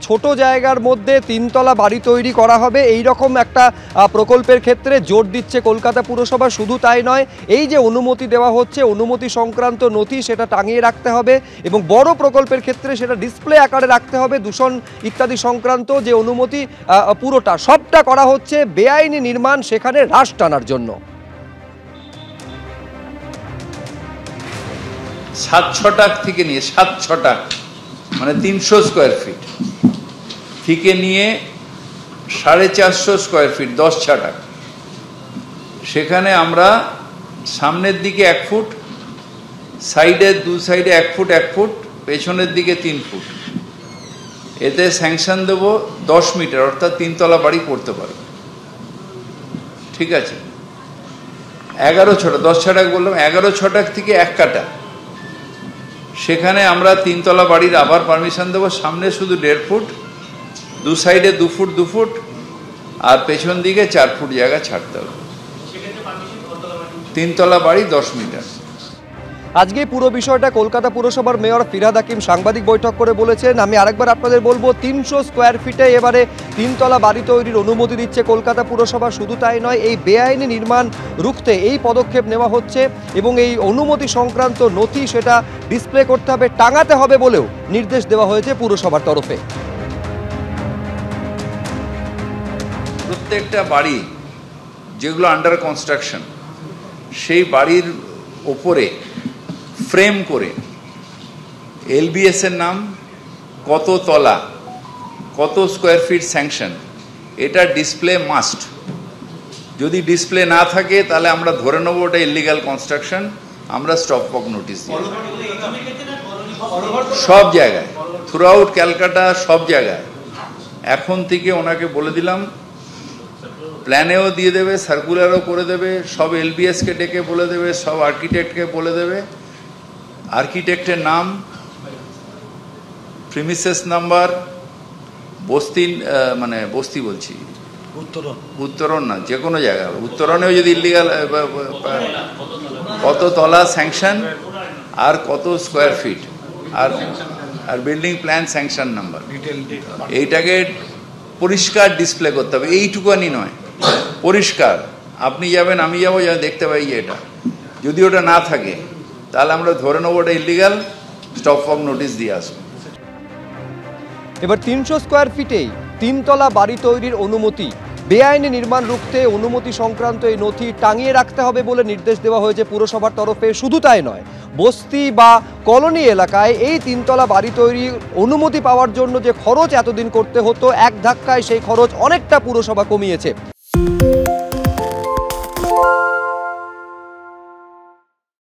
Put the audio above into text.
ছোট জায়গার মধ্যে তিনতলা বাড়ি তৈরি করা হবে এই রকম একটা প্রকল্পের ক্ষেত্রে জোর দিচ্ছে কলকাতা পুরসভা। শুধু তাই নয়, এই যে অনুমতি দেওয়া হচ্ছে, অনুমতি সংক্রান্ত নথি সেটা টাঙিয়ে রাখতে হবে এবং বড় প্রকল্পের ক্ষেত্রে সেটা ডিসপ্লে আকারে রাখতে হবে। দূষণ ইত্যাদি সংক্রান্ত যে অনুমতি পুরোটা সবটা করা হচ্ছে বেআইনি নির্মাণ সেখানে হ্রাস টানার জন্য। 7-6 থেকে নিয়ে 7-6 মানে 300 স্কোয়ার ফিট থেকে নিয়ে 450 স্কোয়ার ফিট 10 সেখানে আমরা সামনের দিকে 1 ফুট, সাইডের 2 সাইডে 1 ফুট 1 ফুট, পেছনের দিকে 3 ফুট, এতে স্যাংশন দেব 10 মিটার, অর্থাৎ 3 তলা বাড়ি করতে পারবে। ঠিক আছে, 11-6 10 বললাম, 11-6 থেকে 1 কাটা সেখানে আমরা 3 তলা বাড়ির আবার পারমিশন দেবো। সামনে শুধু 1.5 ফুট, 2 সাইডে 2 ফুট 2 ফুট, আর পেছন দিকে 4 ফুট জায়গা ছাড়তে হবে। 3 তলা বাড়ি 10 মিটার। আজকে পুরো বিষয়টা কলকাতা পুরসভার মেয়র ফিরহাদ হাকিম সাংবাদিক বৈঠক করে বলেছেন। আমি আরেকবার আপনাদের বলবো, 300 স্কোয়ার ফিটে এবারে 3 তলা বাড়ি তৈরির অনুমতি দিচ্ছে কলকাতা পুরসভা। শুধু তাই নয়, এই বেআইনি নির্মাণ রুখতে এই পদক্ষেপ নেওয়া হচ্ছে এবং এই অনুমতি সংক্রান্ত নথি সেটা ডিসপ্লে করতে হবে, টাঙাতে হবে বলেও নির্দেশ দেওয়া হয়েছে পুরসভার তরফে। প্রত্যেকটা বাড়ি যেগুলো আন্ডার কনস্ট্রাকশন, সেই বাড়ির ওপরে ফ্রেম করে এলবিএস এর নাম, কত তলা, কত স্কোয়ার ফিট স্যাংশন, এটা ডিসপ্লে মাস্ট। যদি ডিসপ্লে না থাকে তাহলে আমরা ধরে নেবো ওটা ইলিগাল কনস্ট্রাকশন, আমরা স্টপ ওয়ার্ক নোটিশ দিই সব জায়গায়, থ্রু আউট ক্যালকাটা, সব জায়গায়। এখন থেকে ওনাকে বলে দিলাম, প্ল্যানেও দিয়ে দেবে, সার্কুলারও করে দেবে, সব এলবিএসকে ডেকে বলে দেবে, সব আর্কিটেক্টকে বলে দেবে। আর্কিটেক্টের নাম, প্রিমিসেস নাম্বার, বস্তি মানে বস্তি বলছি, উত্তরণ না, যে কোনো জায়গা, উত্তরণেও যদি ইলিগাল, কত তলা স্যাংশন আর কত স্কোয়ার ফিট, আর বিল্ডিং প্ল্যান স্যাংশন নাম্বার, এইটাকে পরিষ্কার ডিসপ্লে করতে হবে। এইটুকুনি নয়, পরিষ্কার আপনি যাবেন, আমি যাবো, যেন দেখতে পাই যে এটা। যদি ওটা না থাকে তাহলে আমরা ধরে নেবো ওটা ইলিগাল, স্টপ ওয়ার্ক নোটিশ দিয়ে আসবো। এবার 300 স্কোয়ার ফিটেই 3 তলা বাড়ি তৈরির অনুমতি, বেআইনি নির্মাণ রুখতে অনুমতি সংক্রান্ত এই নথি টাঙিয়ে রাখতে হবে বলে নির্দেশ দেওয়া হয়েছে পুরসভার তরফে। শুধু তাই নয়, বস্তি বা কলোনি এলাকায় এই 3 তলা বাড়ি তৈরির অনুমতি পাওয়ার জন্য যে খরচ এতদিন করতে হতো, এক ধাক্কায় সেই খরচ অনেকটা পুরসভা কমিয়েছে।